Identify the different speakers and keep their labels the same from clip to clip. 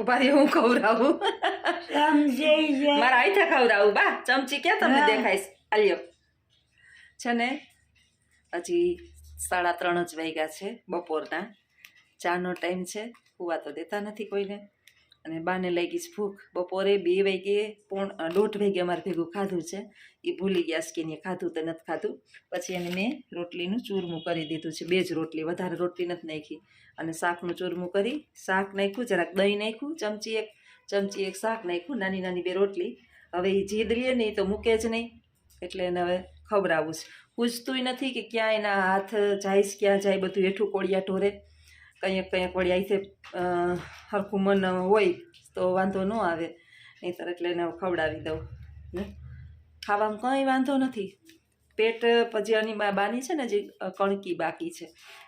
Speaker 1: ઉભા રહી હું ખવડાવું મારા હાથે ખવડાવું બા ચમચી ક્યાં તમને દેખાઈશ આલ્યો છે ને હજી 3:30 જ વાગ્યા છે બપોરના ચાનો ટાઈમ છે હુવા તો દેતા નથી કોઈને અને બાને લાગી છે ભૂખ બપોરે 2 વાગ્યે 1:30 વાગ્યે અમારે ભેગું ખાધું છે એ ભૂલી ગયા છે કે એને ખાધું તો નથી ખાધું પછી એને મેં રોટલીનું ચૂરમું કરી દીધું છે 2 જ રોટલી વધારે રોટલી નથી નાખી અને શાકનું ચૂરમું કરી શાક નાખ્યું જરાક દહીં નાખ્યું ચમચી એક શાક નાખ્યું નાની નાની 2 રોટલી હવે એ જીદ લે નહીં તો મૂકે જ નહીં એટલે એને હવે ખવડાવું છે પૂછતુંય નથી કે ક્યાં એના હાથ જાય ક્યાં જાય બધું હેઠું કોળિયા ઢોરે કંઈક વળી આઈથે હરખું મન હોય તો વાંધો ન આવે નહીંતર એટલે એને ખવડાવી દઉં ને ખાવામાં કંઈ વાંધો નથી પેટ પછી આની બાની છે ને જે કણકી બાકી છે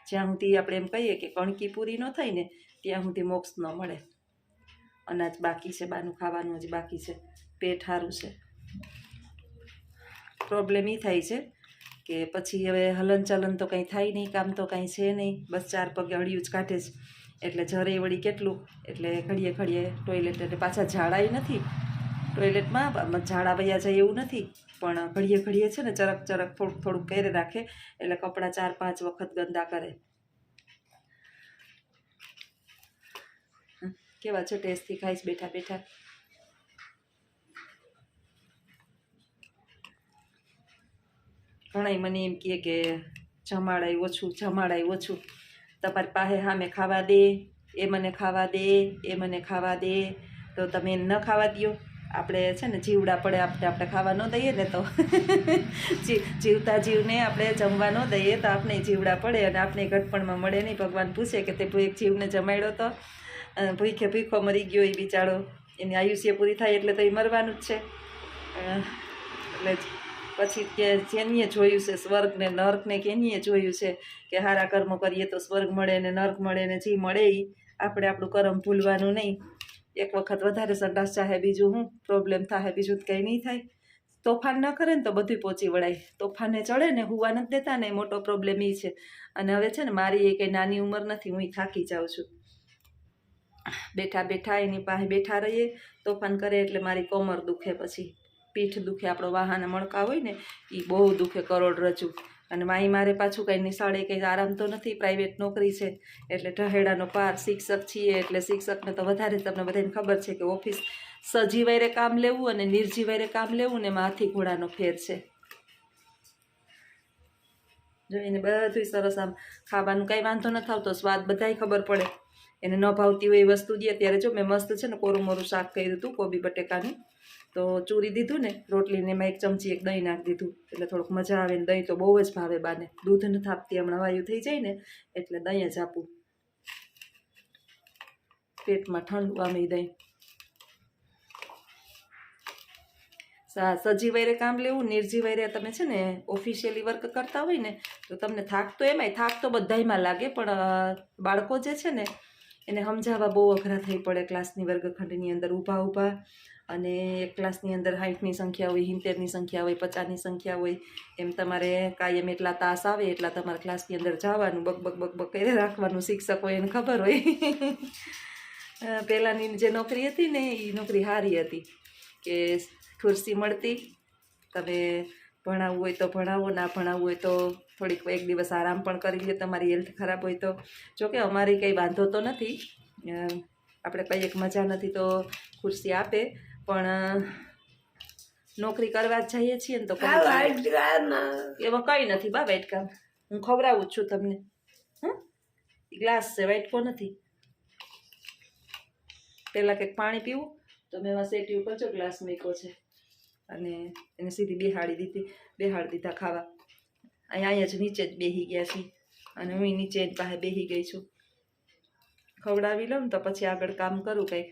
Speaker 1: જ્યાં સુધી આપણે એમ કહીએ કે કણકી પૂરી ન થાય ને ત્યાં સુધી મોક્ષ ન મળે અનાજ બાકી છે બાનું ખાવાનું હજી બાકી છે પેટ સારું છે પ્રોબ્લેમ એ થાય છે કે પછી હવે હલન ચલન તો કંઈ થાય નહીં કામ તો કાંઈ છે નહીં બસ 4 પગે હળિયું જ કાઢે છે એટલે જરે વળી કેટલું એટલે ઘડીએ ટોયલેટ એટલે પાછા ઝાડાય નથી ટોયલેટમાં ઝાડા વયા જાય એવું નથી પણ ઘડીએ છે ને ચરક થોડુંક કરી રાખે એટલે કપડાં 4-5 વખત ગંદા કરે કેવા છે ટેસ્ટથી ખાઈશ બેઠા બેઠા ઘણાય મને એમ કહે કે જમાડાય ઓછું તમારી પાસે સામે ખાવા દે એ મને ખાવા દે તો તમે ન ખાવા દો આપણે છે ને જીવડા પડે આપણે ખાવા ન દઈએ ને તો જીવતા જીવને આપણે જમવા ન દઈએ તો આપણે જીવડા પડે અને આપણે ઘટપણમાં મળે નહીં ભગવાન પૂછે કે તે એક જીવને જમાડ્યો તો ભૂખો મરી ગયો એ બિચારો એની આયુષ્ય પૂરી થાય એટલે તો એ મરવાનું જ છે એટલે પછી કે જેનીએ જોયું છે સ્વર્ગને નર્કને કેનીએ જોયું છે કે સારા કર્મ કરીએ તો સ્વર્ગ મળે ને નર્ક મળે ને જે મળે એ આપણે આપણું કર્મ ભૂલવાનું નહીં એક વખત વધારે સંડાસ ચાહે બીજું હું પ્રોબ્લેમ થાય બીજું કંઈ નહીં થાય તોફાન ન કરે ને તો બધું પહોંચી વળાય તોફાને ચડે ને હુવા નથી દેતા ને મોટો પ્રોબ્લેમ એ છે અને હવે છે ને મારી એ કંઈ નાની ઉંમર નથી હું થાકી જાઉં છું બેઠા એની પાસે બેઠા રહીએ તોફાન કરે એટલે મારી કમર દુખે પછી પીઠ દુખે આપણો વાહાના મણકા હોય ને એ બહુ દુખે કરોડરજ્જુ અને મારે પાછું કંઈ નિશાળે કંઈ આરામ તો નથી પ્રાઇવેટ નોકરી છે એટલે ઢહેડાનો પાર શિક્ષક છીએ એટલે શિક્ષકને તો વધારે તમને બધાને ખબર છે કે ઓફિસ સજીવાયરે કામ લેવું અને નિર્જીવાયરે કામ લેવું ને એમાં હાથી ઘોડાનો ફેર છે જો એને બધું સરસ આમ ખાવાનું કાંઈ વાંધો નથી આવતો સ્વાદ બધાય ખબર પડે એને ન ભાવતી હોય એ વસ્તુ દે ત્યારે જો મેં મસ્ત છે ને કોરું મોરું શાક કર્યું હતું કોબી બટેકાનું તો ચૂરી દીધું ને રોટલીને એમાં 1 ચમચી એક દહીં નાખી દીધું એટલે થોડુંક મજા આવે ને દહીં તો બહુ જ ભાવે બાને દૂધ નથી આપતી હમણાં વાયુ થઈ જાય ને એટલે દહીં જ આપું પેટમાં ઠંડુ આમે દહીં સજીવાયરે કામ લેવું નિર્જીવાયરે તમે છે ને ઓફિશિયલી વર્ક કરતા હોય ને તો તમને થાક તો એમાંય થાક તો બધાયમાં લાગે પણ બાળકો જે છે ને એને સમજાવવા બહુ અઘરા થઈ પડે ક્લાસની વર્ગખંડની અંદર ઊભા અને એક ક્લાસની અંદર 60ની સંખ્યા હોય 70ની સંખ્યા હોય 50ની સંખ્યા હોય એમ તમારે કાયમ એટલા તાસ આવે એટલા તમારા ક્લાસની અંદર જવાનું બક કરી રાખવાનું શિક્ષક હોય એને ખબર હોય પહેલાંની જે નોકરી હતી ને એ નોકરી સારી હતી કે ખુરશી મળતી તમે ભણાવવું હોય તો ભણાવો ના ભણાવવું હોય તો થોડીક એક દિવસ આરામ પણ કરી લે તમારી હેલ્થ ખરાબ હોય તો જોકે અમારી કંઈ વાંધો તો નથી આપણે કંઈ એક મજા નથી તો ખુરશી આપે પણ નોકરી કરવા જ જઈએ છીએ ને તો એમાં કંઈ નથી બા વાઇટકામ હું ખવડાવું જ છું તમને ગ્લાસ છે વાઇટકો નથી પહેલાં કંઈક પાણી પીવું તો મેં એમાં સેટી ઉપર જો ગ્લાસ મૂક્યો છે અને એને સીધી બેહાડી દીધા ખાવા અહીંયા જ નીચે જ બેસી ગયા છીએ અને હું નીચે એની પાસે બેસી ગઈ છું ખવડાવી લઉં ને તો પછી આગળ કામ કરું કંઈક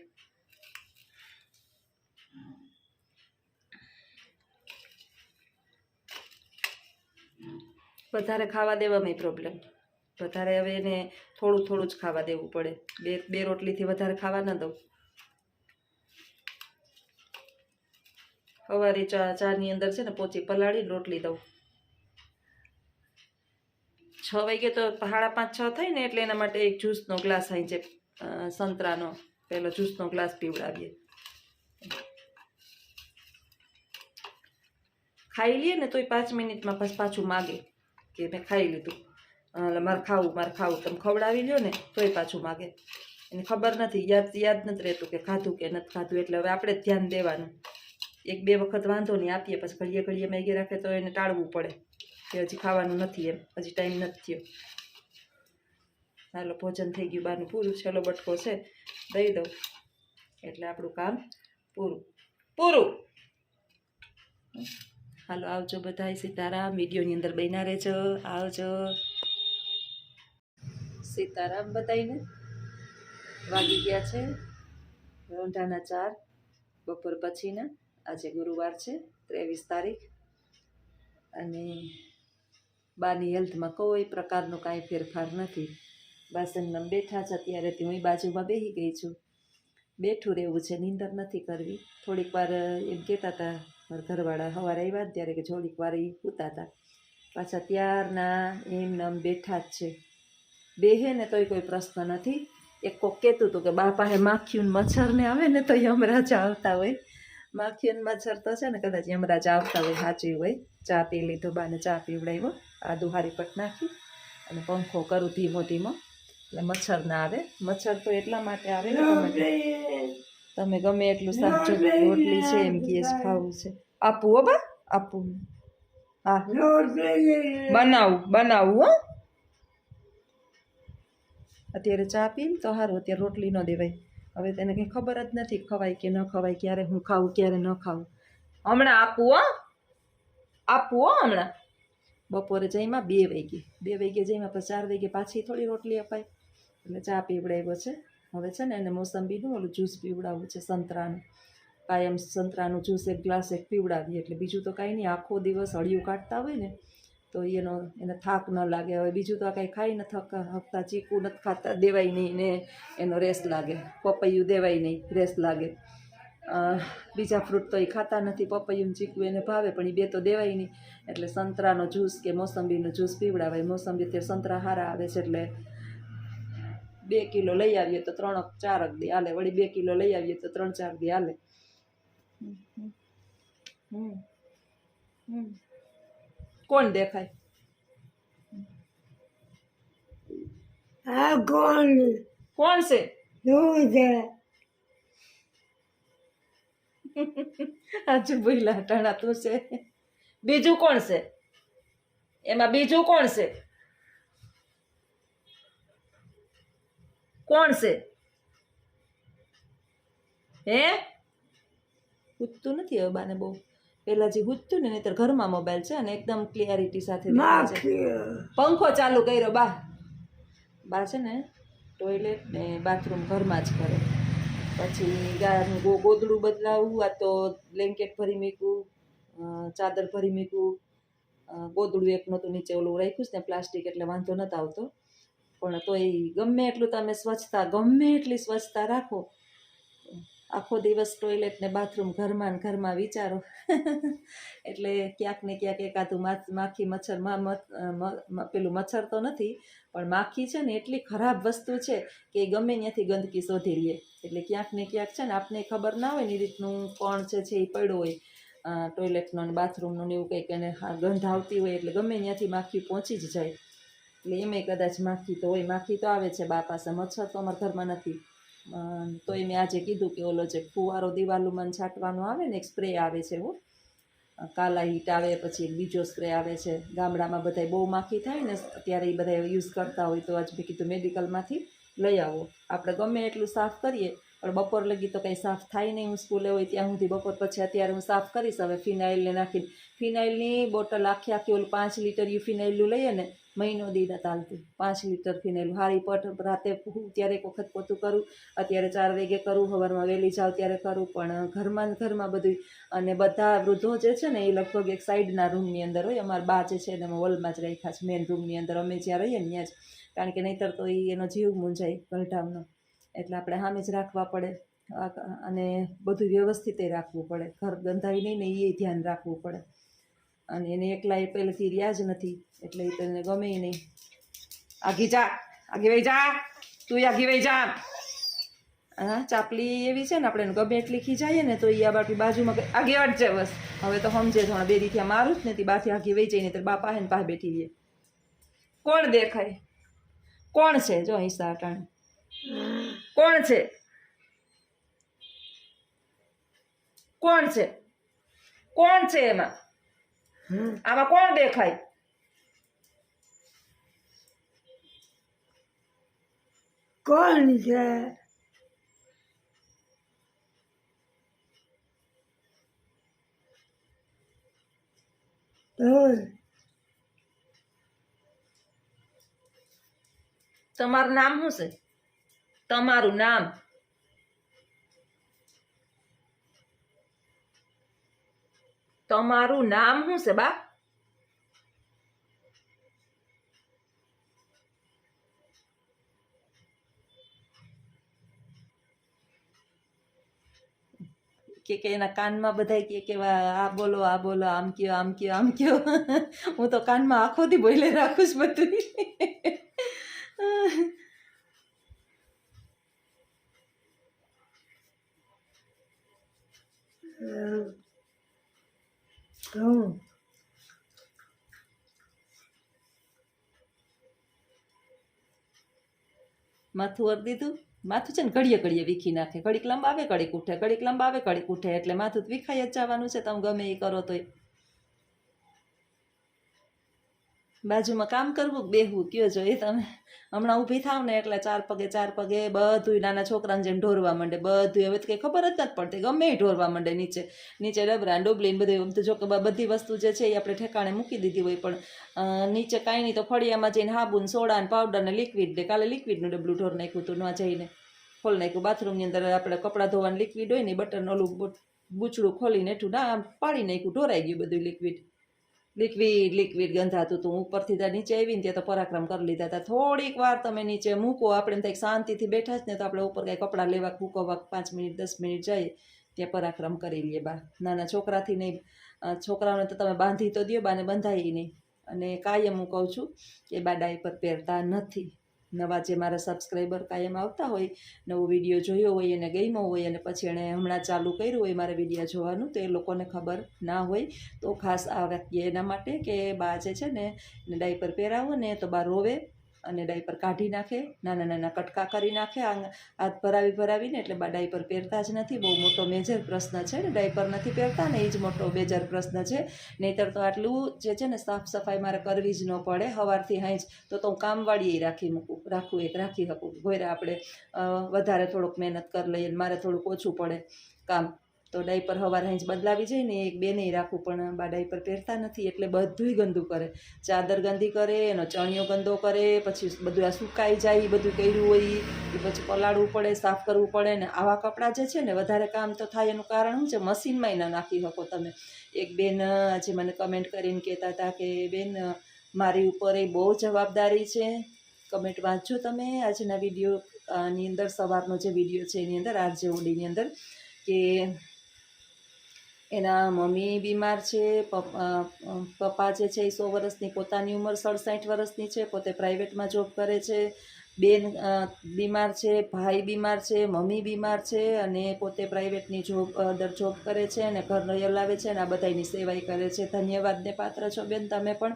Speaker 1: વધારે ખાવા દેવામાં પ્રોબ્લેમ વધારે હવે એને થોડું જ ખાવા દેવું પડે બે રોટલીથી વધારે ખાવા ન દઉં સવારે ચાની અંદર છે ને પોચી પલાળીને રોટલી દઉં 6 વાગે તો 5:30 6 થાય ને એટલે એના માટે એક જ્યુસનો ગ્લાસ આવી છે સંતરાનો પહેલો જ્યુસનો ગ્લાસ પીવડાવીએ. ખાઈ લઈએ ને તોય 5 મિનિટમાં પાછું માગે કે મેં ખાઈ લીધું, મારે ખાવું. તમે ખવડાવી લ્યો ને તોય પાછું માગે. એને ખબર નથી, યાદ નથી રહેતું કે ખાધું કે નથી ખાધું. એટલે હવે આપણે જ ધ્યાન દેવાનું. 1-2 વખત વાંધો નહીં આપીએ, પછી ઘડીએ મેગી રાખે તો એને ટાળવું પડે કે હજી ખાવાનું નથી, એમ હજી ટાઈમ નથી થયો. હાલો, ભોજન થઈ ગયું બાનું પૂરું. છેલ્લો બટકો છે, દઈ દઉં એટલે આપણું કામ પૂરું. હાલો, આવજો બધાય. સીતારામ. વિડીયોની અંદર બન્યા રહેજો. આવજો. સીતારામ બધાયને. વાગી ગયા છે 4:30 બપોર પછીના. આજે ગુરુવાર છે, 23 તારીખ. અને બાની હેલ્થમાં કોઈ પ્રકારનો કાંઈ ફેરફાર નથી. બાસનમાં બેઠા છે અત્યારે. હું બાજુમાં બેસી ગઈ છું. બેઠું રહેવું છે, નીંદર નથી કરવી. થોડીક વાર એમ કહેતા હતા ઘરવાળા, સવારે આવ્યા ત્યારે કે થોડીક વાર એ સૂતા હતા. પાછા ત્યારના એમ બેઠા જ છે. બેહે ને તોય કોઈ પ્રશ્ન નથી. એક કોક કહેતું હતું કે બા પાસે માખીયું મચ્છરને આવે ને તો યમરાજ આવતા હોય. માખીયું મચ્છર તો છે ને કદાચ યમરાજ આવતા હોય, સાચી હોય. ચા પી લીધો, બાને ચા પીવડાવ્યો, આદુ હારી પટ નાખી અને પંખો કરું ધીમો એટલે મચ્છર ના આવે. મચ્છર તો એટલા માટે આવે ને તમે ગમે એટલું શાક, રોટલી છે એમ કહે ખાવું છે, આપવું હો બા, આપવું. હા, બનાવું હો. અત્યારે ચા પીને તો સારું, અત્યારે રોટલી ન દેવાય. હવે તેને કંઈ ખબર જ નથી ખવાય કે ન ખવાય, ક્યારે હું ખાવું ક્યારે ન ખાવું. હમણાં આપવું હો હમણાં. બપોરે જઈમાં 2 વાગે જઈમાં, પછી 4 વાગે પાછી થોડી રોટલી અપાય. એટલે ચા પીવડાવ્યો છે. હવે છે ને એને મોસંબીનું ઓલું જ્યુસ પીવડાવવું છે, સંતરાનું. કાયમ સંતરાનું જ્યુસ 1 ગ્લાસ પીવડાવીએ એટલે બીજું તો કાંઈ નહીં. આખો દિવસ હળિયું કાઢતા હોય ને તો એને થાક ન લાગે. હવે બીજું તો કાંઈ ખાઈ નથી હકતા. ચીકુ નથી ખાતા, દેવાય નહીં ને એનો રેસ લાગે. પપૈયું દેવાય નહીં, રેસ લાગે. બીજા ફ્રૂટ તો એ ખાતા નથી. પપૈયું ચીકુ એને ભાવે પણ એ 2 તો દેવાય નહીં. એટલે સંતરાનો જ્યુસ કે મોસંબીનો જ્યુસ પીવડાવાય. મોસંબી અત્યારે સંતરા સારા આવે છે એટલે 2 કિલો લઈ આવીએ તો 3-4 દી હાલે. વળી 2 કિલો લઈ આવીએ તો 3-4 દી હાલે. કોણ દેખાય? કોણ છે? આજુ બોલા ટાણા તું છે. બીજું કોણ છે એમાં? બીજું કોણ છે? કોણ છે? હે, પૂછતું નથી હવે બાને બહુ. પેલા જે પૂછતું ને નહીતર ઘરમાં મોબાઈલ છે અને એકદમ ક્લિયરિટી સાથે દેખાય છે. પંખો ચાલુ કર્યો બા છે ને ટોયલેટ ને બાથરૂમ ઘરમાં જ કરે. પછી ગાનું ગોદડું બદલાવું, આ તો બ્લેન્કેટ ભરી મૂકવું, ચાદર ભરી મૂકવું. ગોદડું એક નહોતું, નીચે ઓલું રાખ્યું છે ને પ્લાસ્ટિક, એટલે વાંધો નહોતો આવતો. પણ તોય ગમે એટલું તમે ગમે એટલી સ્વચ્છતા રાખો, આખો દિવસ ટોયલેટ ને બાથરૂમ ઘરમાં વિચારો. એટલે ક્યાંક ને ક્યાંક એકાદું માખી મચ્છર પેલું મચ્છર તો નથી પણ માખી છે ને એટલી ખરાબ વસ્તુ છે કે ગમે ત્યાંથી ગંદકી શોધી લે. એટલે ક્યાંક ને ક્યાંક છે ને આપને ખબર ના હોય ને રીતનું કોણ છે એ પડ્યો હોય ટોયલેટનો ને બાથરૂમનો ને એવું કંઈક એને ગંધ આવતી હોય એટલે ગમે ત્યાંથી માખી પહોંચી જ જાય. એટલે એમાંય કદાચ માખી તો હોય. માખી તો આવે છે બા પાસે, મચ્છર તો અમારા ઘરમાં નથી. તો મેં આજે કીધું કે ઓલો જે ફુવારો દિવાલુમાં છાંટવાનો આવે ને એક સ્પ્રે આવે છે, એવું કાલા હીટ આવે, પછી એક બીજો સ્પ્રે આવે છે. ગામડામાં બધા બહુ માખી થાય ને ત્યારે એ બધા યુઝ કરતા હોય. તો આજ મેં કીધું મેડિકલમાંથી લઈ આવો. આપણે ગમે એટલું સાફ કરીએ પણ બપોર લગી તો કંઈ સાફ થાય નહીં. હું સ્કૂલે હોય ત્યાં સુધી બપોર પછી અત્યારે હું સાફ કરીશ. હવે ફિનાઇલને નાખીને, ફિનાઇલની બોટલ આખી ઓલું 5 લીટર ફિનાઇલનું લઈએ ને, મહિનો દી નથી ચાલતું. 5 લીટર ફિનાઇલ હારી પટ. રાતે ત્યારે એક વખત પોતું કરું, અત્યારે 4 વાગે કરું, સવારમાં વહેલી જાઉં ત્યારે કરું. પણ ઘરમાં બધું. અને બધા વૃદ્ધો જે છે ને એ લગભગ એક સાઈડના રૂમની અંદર હોય. અમારા બા જે છે એને હોલમાં જ રાખ્યા છે, મેઇન રૂમની અંદર. અમે જ્યાં રહીએ ને ત્યાં જ, કારણ કે નહીંતર તો એનો જીવ મૂંઝાય ગલઢામનો. એટલે આપણે સામે જ રાખવા પડે અને બધું વ્યવસ્થિત રાખવું પડે. ઘર ગંધાય નહીં ને એ ધ્યાન રાખવું પડે. અને એને એકલા એ પહેલેથી રહ્યા જ નથી એટલે એ તો એને ગમે નહીં. આગી જા, આગી વહી જા, તું આગી વહી જા. હા ચાપલી એવી છે ને આપણે ગમે એટલી ખીજાઈએ ને તો એ આ બાપી બાજુમાં આગે અટજે બસ. હવે તો સમજે થોડા બે દીથી મારું જ ને તે બાથી આખી વહી જાય ને તો બાપા હે ને પાસે બેઠી રહીએ. કોણ દેખાય? કોણ છે? જો હિસ્સા અટાણે કોણ છે? કોણ છે? કોણ છે એમાં? આમાં કોણ દેખાય?
Speaker 2: કોણ છે?
Speaker 1: તમારું નામ શું છે? તમારું નામ? તમારું નામ શું છે બા? કે એના કાનમાં બધા કે આ બોલો આ બોલો આમ કયો આમ કયો આમ કયો. હું તો કાનમાં આખો દી બોલે રાખું છું બધું. માથું વર દીધું. માથું છે ને ઘડીએ ઘડીએ વીખી નાખે. ઘડીક લંબાવે ઘડીક ઉઠે, ઘડીક લંબાવે ઘડીક ઉઠે, એટલે માથું વિખાઈ જ જવાનું છે. તમે ગમે એ કરો તોય. બાજુમાં કામ કરવું બેહવું કયો જો એ તમે. હમણાં ઊભી થાવ ને એટલે ચાર પગે બધું નાના છોકરાને જેમ ઢોરવા માંડે બધું. હવે તો કંઈ ખબર જ નથી પડતી, ગમે એ ઢોરવા માંડે. નીચે ડબરા ડોબલીને બધું. જો કે બધી વસ્તુ જે છે એ આપણે ઠેકાણે મૂકી દીધી હોય, પણ નીચે કાંઈ નહીં તો ફળિયામાં જઈને હાબુન સોડા ને પાવડર ને લિક્વિડ દે. કાલે લિક્વિડનું ડબલું ઢોર નાખ્યું હતું, ન જઈને ખોલી નાખ્યું. બાથરૂમની અંદર આપણે કપડાં ધોવાનું લિક્વિડ હોય ને બટન ઓલું બૂચડું ખોલીને એઠું ના પાડી નાખ્યું. ઢોરાઈ ગયું બધું લિક્વિડ ગંધાતું હતું. ઉપરથી ત્યાં નીચે આવીને ત્યાં તો પરાક્રમ કરી લીધા હતા. થોડીક વાર તમે નીચે મૂકો, આપણે ત્યાં શાંતિથી બેઠા જ ને તો આપણે ઉપર કાંઈ કપડાં લેવા મૂકવા 5 મિનિટ 10 મિનિટ જાય ત્યાં પરાક્રમ કરી લઈએ બા. નાના છોકરાથી નહીં, છોકરાઓને તો તમે બાંધી તો દો, બાને બંધાય નહીં. અને કાયમ હું કહું છું કે બા ડાયપર પહેરતા નથી. નવા જે મારા સબસ્ક્રાઈબર કાયમ આવતા હોય, નવો વિડીયો જોયો હોય એને ગમ્યો હોય અને પછી એણે હમણાં ચાલુ કર્યું હોય મારા વિડીયો જોવાનું, તો એ લોકોને ખબર ના હોય તો ખાસ આ વાક્ય એના માટે કે બા જે છે ને એને ડાયપર પહેરાવો ને તો બા રોવે અને ડાયપર કાઢી નાખે, નાના નાના કટકા કરી નાખે હાથ ભરાવીને. એટલે બા ડાયપર પહેરતા જ નથી. બહુ મોટો મેજર પ્રશ્ન છે ને, ડાયપર નથી પહેરતા ને એ જ મોટો મેજર પ્રશ્ન છે. નહીંતર તો આટલું જે છે ને સાફ સફાઈ મારે કરવી જ ન પડે. સવારથી હાંજ તો હું કામવાળીએ રાખી શકું. ઘોયરા આપણે વધારે થોડુંક મહેનત કરી લઈએ, મારે થોડુંક ઓછું પડે કામ, તો ડાયપર સવાર હાંજ બદલાવી જાય ને એક બે નહીં રાખવું. પણ બા ડાયપર પહેરતા નથી એટલે બધુંય ગંદુ કરે. ચાદર ગંદી કરે, એનો ચણિયો ગંદો કરે, પછી બધું આ સુકાઈ જાય, બધું કર્યું હોય એ પછી પલાળવું પડે, સાફ કરવું પડે. ને આવા કપડાં જે છે ને વધારે કામ તો થાય એનું કારણ શું છે, મશીનમાં ના નાખી શકો તમે. એક બેન આજે મને કમેન્ટ કરીને કહેતા હતા કે બેન મારી ઉપર એ બહુ જવાબદારી છે. કમેન્ટ વાંચજો તમે આજના વિડીયોની અંદર, સવારનો જે વિડીયો છે એની અંદર, આરજે ઓડીની અંદર, કે એના મમ્મી બીમાર છે, પપ્પા જે છે એ 100 વર્ષની, પોતાની ઉંમર 67 વર્ષની છે, પોતે પ્રાઇવેટમાં જોબ કરે છે, બેન બીમાર છે, ભાઈ બીમાર છે, મમ્મી બીમાર છે, અને પોતે પ્રાઇવેટની જોબ કરે છે અને ઘર હલાવે છે અને આ બધાની સેવાય કરે છે. ધન્યવાદને પાત્ર છો બેન તમે પણ,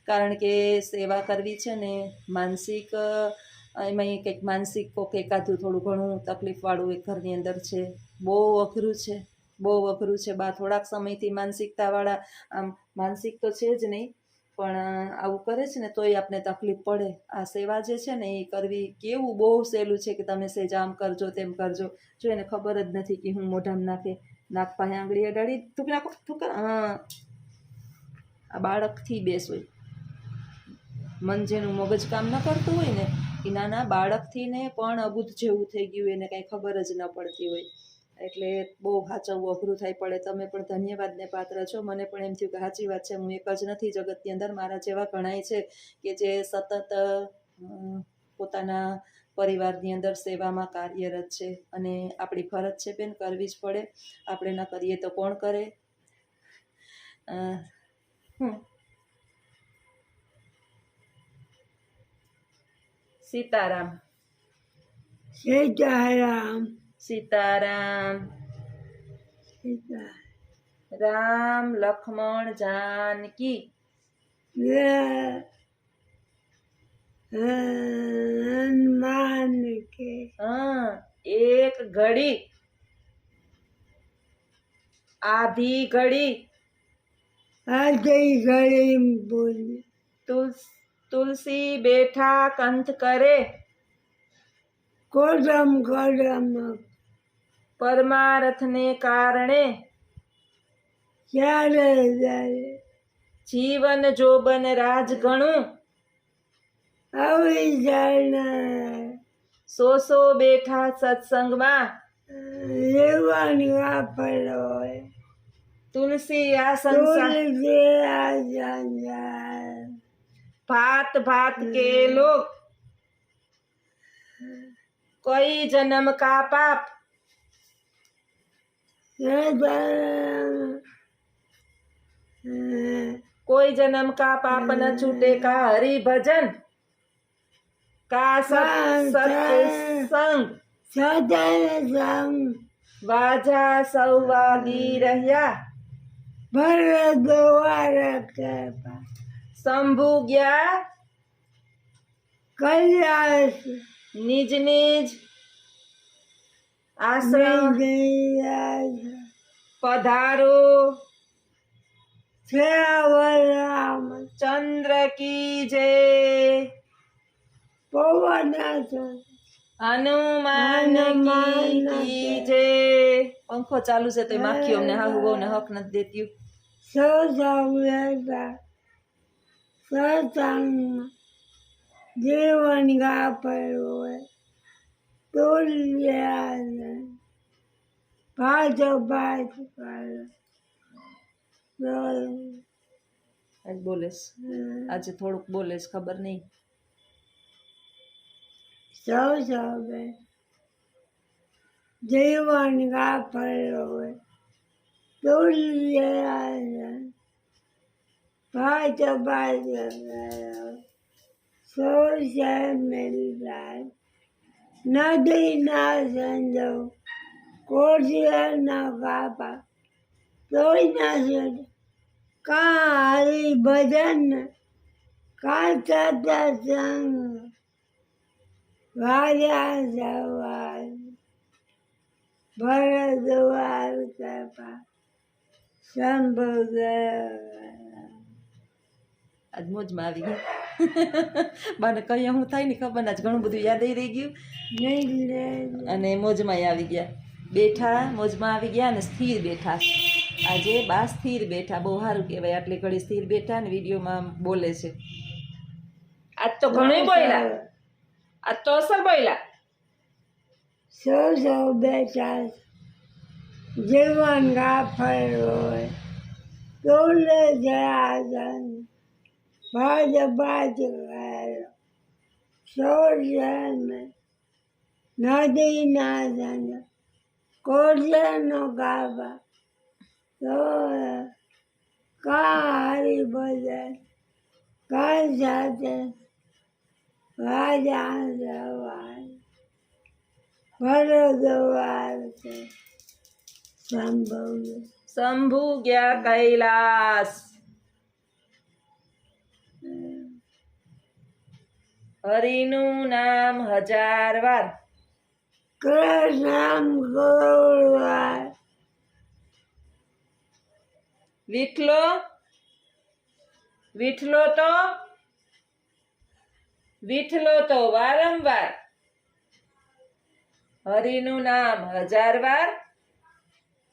Speaker 1: કારણ કે સેવા કરવી છે ને માનસિક, એમાં કંઈક માનસિક કોક એકાદું થોડું ઘણું તકલીફવાળું એક ઘરની અંદર છે. બહુ અઘરું છે બા. થોડાક સમયથી માનસિકતાવાળા, આમ માનસિક તો છે જ નહીં પણ આવું કરે છે ને તોય આપણે તકલીફ પડે. આ સેવા જે છે ને એ કરવી કેવું બહુ સહેલું છે કે તમે સેજ આમ કરજો તેમ કરજો. જો એને ખબર જ નથી કે હું મોઢામાં નાખે, નાક પાસે આંગળી અડાડી થૂક. હા, આ બાળકથી બેસ હોય. મન જેનું મગજ કામ ન કરતું હોય ને એ નાના બાળકથી ને પણ અબૂધ જેવું થઈ ગયું, એને કાંઈ ખબર જ ન પડતી હોય. એટલે બહુ સાચવવું અઘરું થાય પડે. તમે પણ ધન્યવાદને પાત્ર છો. મને પણ એમ થયું કે સાચી વાત છે, હું એક જ નથી જગતની અંદર, મારા જેવા ઘણાય છે કે જે સતત પોતાના પરિવારની અંદર સેવામાં કાર્યરત છે. અને આપણી ફરજ છે બેન, કરવી જ પડે. આપણે ન કરીએ તો કોણ કરે? સીતારામ.
Speaker 2: સીતારામ.
Speaker 1: સીતારામ
Speaker 2: સીતા
Speaker 1: રામ લક્ષ્મણ જાનકી
Speaker 2: હનુમાન કે
Speaker 1: હા એક ઘડી આધી ઘડી
Speaker 2: આજે ઘડી બોલી
Speaker 1: તુલસી બેઠા કંથ કરે
Speaker 2: કોદમ કોદમ
Speaker 1: પરમારથને કારણે
Speaker 2: ક્યારે જાય
Speaker 1: જીવન જોબન રાજ ગણું
Speaker 2: આવી જાય
Speaker 1: સો બેઠા સત્સંગમાં
Speaker 2: લેવાની વાપર હોય
Speaker 1: તુલસી આ સંસાર
Speaker 2: તુલસી આ સંસાર
Speaker 1: ભાત ભાત के लोग कोई जन्म का पाप कोई जन्म का पाप न छूटे का हरि भजन का सत्संग
Speaker 2: સદસંગ
Speaker 1: વાજા સૌ વાગી રહ્યા
Speaker 2: ભર દ્વાર કૃપા
Speaker 1: શંભુ ગયા
Speaker 2: કૈલાસ
Speaker 1: નિજ નિજ આશ્રમ પધારો
Speaker 2: શ્રાવણ
Speaker 1: ચંદ્ર કી જય
Speaker 2: પવન
Speaker 1: હનુમાન કી જય પંખો ચાલુ છે તો માખી અમને હાહુ બહુ ને હક નથી દેતી
Speaker 2: સત્સંગ જીવન ગાપર હોય તુલ્યા ભાજો ભાજ
Speaker 1: આજ બોલેશ આજે થોડુંક બોલેશ ખબર નહીં
Speaker 2: સૌ જીવન ગાપર હોય તુલ્યા ભાજો ભાજ સોશિયલ મીડિયા નદી ના સંજો કોશિયલ ના કાપા તોય ના સંજ કા હરિ ભજન કા સત્સંગ વાજા સવાર ભરદ્વાર કૃપા સંભોગ
Speaker 1: આજ મોજમાં આવી ગયા બાને કઈ હું થાય ને ખબર આજ ઘણું બધું યાદ રહી ગયું અને મોજમાં આવી ગયા બેઠા મોજમાં આવી ગયા અને સ્થિર બેઠા આજે બા સ્થિર બેઠા બહુ સારું કહેવાય આટલી ઘડી સ્થિર બેઠા ને વિડીયોમાં બોલે છે આજ તો ઘણું બોલ્યા આજ તો અસર બોલ્યા
Speaker 2: સૌ બેઠા જીવન ગાફર હોય તોલે જયા ભાજ ભાજ સોજન નદી ના જન કોજનો ગાવા તો કા હરિ ભજન કા સાથે રાજા સવાર ભરદ્વાર સંભવ
Speaker 1: શંભુ ગયા કૈલાસ હરિનું નામ 1000 વાર
Speaker 2: કૃષ્ણ ગોળવાર
Speaker 1: વિઠલો વિઠલો તો વારંવાર હરિનું નામ 1000 વાર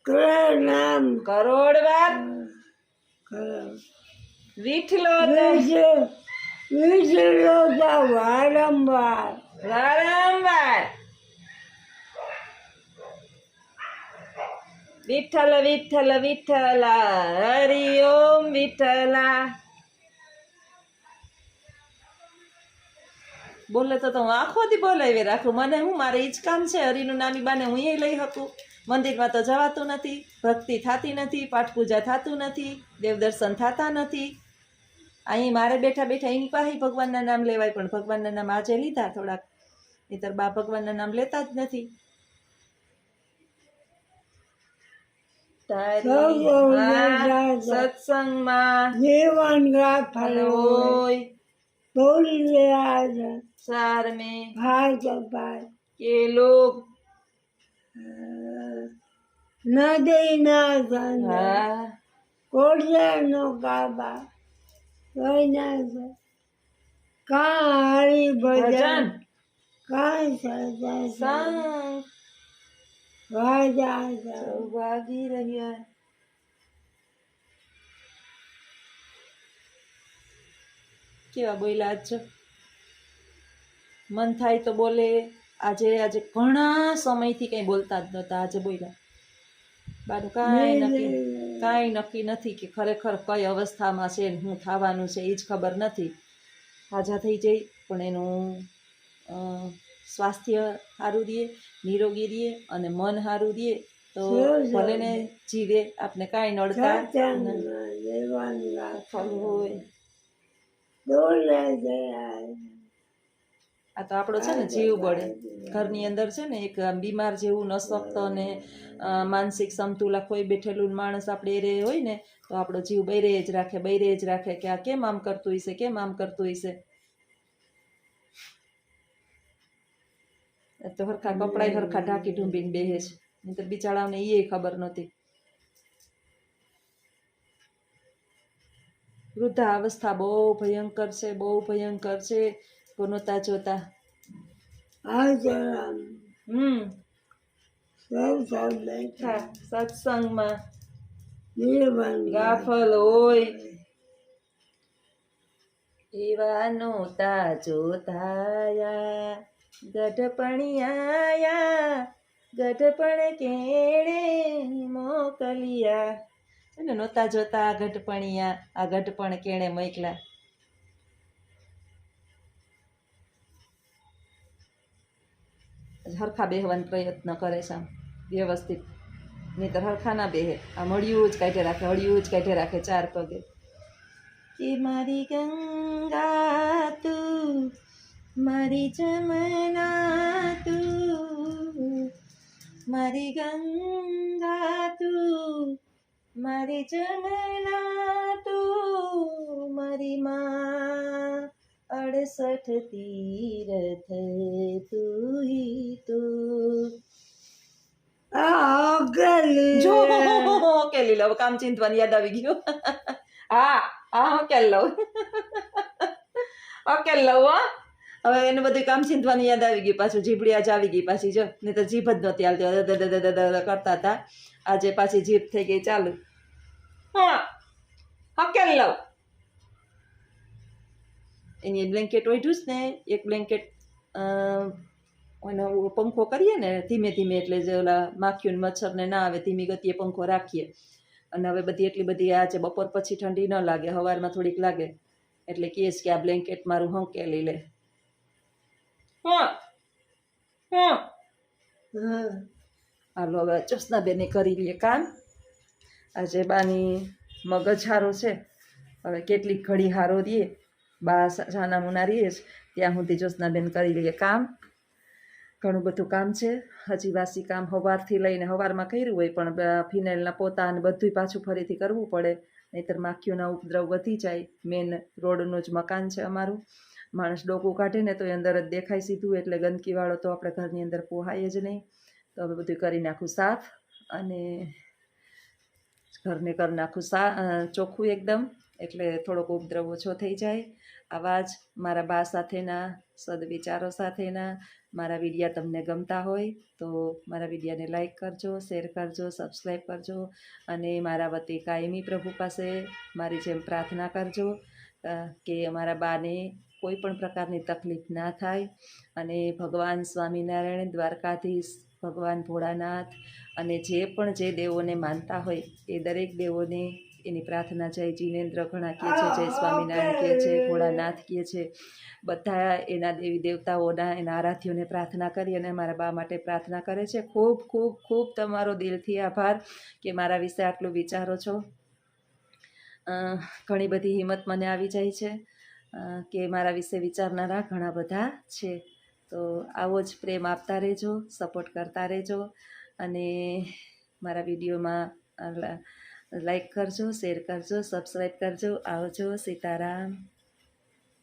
Speaker 2: કૃષ્ણ
Speaker 1: કરોડ વાર વિઠલો તો
Speaker 2: વારંવાર
Speaker 1: વારંવાર વિઠ્ઠલ વિઠ્ઠલ વિઠ્ઠલ હરિ ઓમ વિઠ્ઠલા બોલે તો હું આખોથી બોલાવી રાખું મને હું મારે ઈ જ કામ છે હરિનું નામી બાને હું એ લઈ શકું મંદિરમાં તો જવાતું નથી ભક્તિ થતી નથી પાઠ પૂજા થતું નથી દેવદર્શન થતા નથી અહીં મારે બેઠા બેઠા એની પાસે ભગવાનના નામ લેવાય પણ ભગવાનના નામ આજે લીધા થોડાક નહીંતર બા ભગવાનના નામ લેતા જ નથી તારી આ સત્સંગમાં
Speaker 2: જીવન ગાફલ
Speaker 1: હોય
Speaker 2: ભૂલી ગયા છે
Speaker 1: સાર में
Speaker 2: ભાઈ કપાય
Speaker 1: के लोग
Speaker 2: નદી ના સંગ
Speaker 1: हाँ
Speaker 2: કોડિયા નો કાબા કોઈ ના છે કાં હરી ભજન
Speaker 1: भजन
Speaker 2: કાં સજા
Speaker 1: संग
Speaker 2: વાજા
Speaker 1: વાગી રહ્યા કેવા બોલ્યા આજ જો. મન થાય તો બોલે. આજે ઘણા સમયથી કઈ બોલતા જ નહોતા, આજે બોલ્યા. બાનું કાંઈ નક્કી નથી કે ખરેખર કઈ અવસ્થામાં છે ને શું થવાનું છે એ જ ખબર નથી. હાજા થઈ જાય પણ એનું સ્વાસ્થ્ય સારું રહે, નિરોગી રહે અને મન સારું રહે તો ભલે ને જીવે, આપને કાંઈ નડતા
Speaker 2: જીવન
Speaker 1: ફળ હોય.
Speaker 2: દોલે ગયા
Speaker 1: આ તો આપણો છે ને જીવ બળે. ઘરની અંદર છે ને એક બીમાર જેવું નશક્ત અને માનસિક સમતુલા ખોઈ બેઠેલું માણસ આપણે એ હોય ને તો આપણો જીવ બૈરે જ રાખે કે આ કેમ આમ કરતું હશે, કેમ આમ કરતું હશે. તો હરખા કપડાય હરખા ઢાંકી ઢૂંબીને બેહે છે, નહીં તો બિચારાઓને એ ખબર નહોતી. વૃદ્ધાવસ્થા બહુ ભયંકર છે, બહુ ભયંકર છે. નહોતા જોતા.
Speaker 2: આજરામ સૌ બેઠા
Speaker 1: સત્સંગમાં
Speaker 2: જીવન
Speaker 1: ગાફલ હોય એવા નહોતા જોતાયા. ગઢપણિયા ગઢપણ કેણે મોકલિયા. એને નહોતા જોતા આ ગઢપણિયા, આ ગઢપણ કેણે મોકલા. હરખા બેહવાનો પ્રયત્ન કરે છે આમ વ્યવસ્થિત, નહીંતર હરખા ના બેહે. આમ હળિયું જ કાઢે રાખે ચાર પગે. કે મારી ગંગા તું, મારી જમના તું, મારી ગંગા તું, મારી જમના તું, મારી માં 68 તીરથ તું હી તો. જો કેલી લઉં, કામ ચિંતવાની યાદ આવી ગયું. હા કેલ લઉં હો. હવે એનું બધું કામ ચિંતવાની યાદ આવી ગયું. પાછું જીભડી આજે આવી ગઈ પાછી, જો નહીં તો જીભ જ નહોતી હાલતી, કરતા હતા. આજે પાછી જીભ થઈ ગઈ ચાલુ. હા કેલ લઉં. એની બ્લેન્કેટ ઓઢ્યું જ ને, એક બ્લેન્કેટ પંખો કરીએ ને ધીમે ધીમે, એટલે જે ઓલા માખીઓ ને મચ્છર ને ના આવે, ધીમી ગતિએ પંખો રાખીએ. અને હવે બધી એટલી બધી આજે બપોર પછી ઠંડી ન લાગે, સવારમાં થોડીક લાગે, એટલે કહીશ કે આ બ્લેન્કેટ મારું હંકેલી લે. હાલો હવે ચોસનાબેને કરી લઈએ કામ. આજે બાની મગજ હારો છે, હવે કેટલીક ઘડી હારો રહીએ, બા જાના મુના રહીએ ત્યાં સુધી જ્યોત્સનાબેન કરી લઈએ કામ. ઘણું બધું કામ છે હજી, વાસી કામ સવારથી લઈને, સવારમાં કર્યું હોય પણ ફિનાઇલના પોતા અને બધું પાછું ફરીથી કરવું પડે, નહીંતર માખીઓના ઉપદ્રવ વધી જાય. મેન રોડનું જ મકાન છે અમારું, માણસ ડોકું કાઢે ને તો એ અંદર જ દેખાય સીધું, એટલે ગંદકીવાળો તો આપણે ઘરની અંદર પોહાય જ નહીં. તો હવે બધું કરી નાખું સાફ અને ઘરને કરી નાખું ચોખ્ખું એકદમ, એટલે થોડોક ઉપદ્રવ ઓછો થઈ જાય. આવા જ મારા બા સાથેના સદવિચારો સાથેના મારા વિડીયા તમને ગમતા હોય તો મારા વિડીયાને લાઈક કરજો, શેર કરજો, સબસ્ક્રાઈબ કરજો અને મારા વતી કાયમી પ્રભુ પાસે મારી જેમ પ્રાર્થના કરજો કે અમારા બાને કોઈ પણ પ્રકારની તકલીફ ના થાય. અને ભગવાન સ્વામિનારાયણ, દ્વારકાધીશ, ભગવાન ભોળાનાથ અને જે પણ જે દેવોને માનતા હોય એ દરેક દેવોને એની પ્રાર્થના જય જીનેન્દ્ર ઘણા કહે છે, જય સ્વામિનારાયણ કહે છે, ભોળાનાથ કહે છે, બધા એના દેવી દેવતાઓના એના આરાધ્યોને પ્રાર્થના કરી અને મારા બા માટે પ્રાર્થના કરે છે. ખૂબ ખૂબ ખૂબ તમારો દિલથી આભાર કે મારા વિશે આટલું વિચારો છો. ઘણી બધી હિંમત મને આવી જાય છે કે મારા વિશે વિચારનારા ઘણા બધા છે. તો આવો જ પ્રેમ આપતા રહેજો, સપોર્ટ કરતા રહેજો અને મારા વિડીયોમાં લાઈક કરજો, શેર કરજો, સબસ્ક્રાઈબ કરજો. આવજો. સીતારામ.